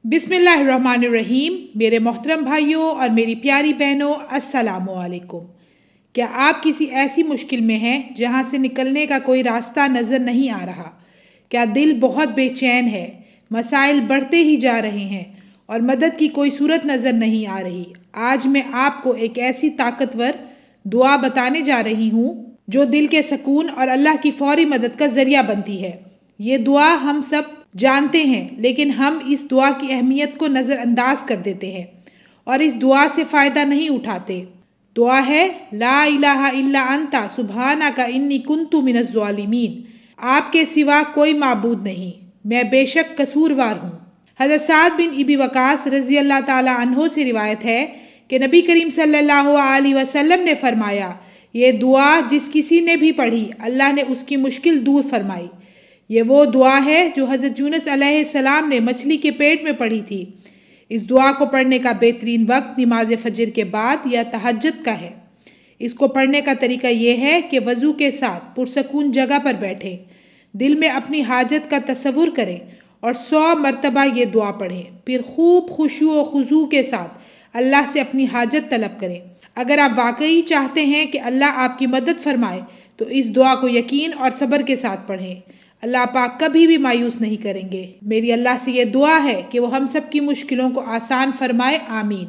बिस्मिल्लाहिर्रहमानिर्रहीम। मेरे मोहतरम भाइयों और मेरी प्यारी बहनों, अस्सलामु अलैकुम। क्या आप किसी ऐसी मुश्किल में हैं जहां से निकलने का कोई रास्ता नज़र नहीं आ रहा? क्या दिल बहुत बेचैन है, मसाइल बढ़ते ही जा रहे हैं और मदद की कोई सूरत नज़र नहीं आ रही? आज मैं आपको एक ऐसी ताकतवर दुआ बताने जा रही हूँ जो दिल के सुकून और अल्लाह की फौरी मदद का जरिया बनती है। ये दुआ हम सब जानते हैं, लेकिन हम इस दुआ की अहमियत को नज़रअंदाज कर देते हैं और इस दुआ से फ़ायदा नहीं उठाते। दुआ है, ला इलाहा इल्ला अंता सुब्हानका इन्नी कुन्तु मिनज़ ज़ालिमीन। आपके सिवा कोई माबूद नहीं, मैं बेशक कसूरवार हूँ। हज़रत साद बिन इबी वकास रज़ी अल्लाह ताला अन्हो से रिवायत है कि नबी करीम सल्लल्लाहु अलैहि वसल्लम ने फरमाया, ये दुआ जिस किसी ने भी पढ़ी, अल्लाह ने उसकी मुश्किल दूर फरमाई। ये वो दुआ है जो हज़रत यूनुस अलैहिस्सलाम ने मछली के पेट में पढ़ी थी। इस दुआ को पढ़ने का बेहतरीन वक्त नमाज फजर के बाद या तहज्जुद का है। इसको पढ़ने का तरीका ये है कि वज़ू के साथ पुरसकून जगह पर बैठें, दिल में अपनी हाजत का तसव्वुर करें और 100 मरतबा ये दुआ पढ़ें। फिर खूब खुशू व खुजू के साथ अल्लाह से अपनी हाजत तलब करें। अगर आप वाकई चाहते हैं कि अल्लाह आपकी मदद फरमाए तो इस दुआ को यकीन और सब्र के साथ पढ़ें। अल्लाह पाक कभी भी मायूस नहीं करेंगे। मेरी अल्लाह से ये दुआ है कि वो हम सब की मुश्किलों को आसान फरमाए, आमीन।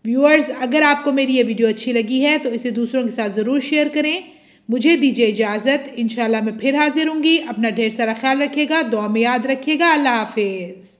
व्यूअर्स, अगर आपको मेरी ये वीडियो अच्छी लगी है तो इसे दूसरों के साथ ज़रूर शेयर करें। मुझे दीजिए इजाज़त, इंशाल्लाह मैं फिर हाजिर होंगी। अपना ढेर सारा ख्याल रखिएगा, दुआ में याद रखिएगा। अल्लाह हाफिज़।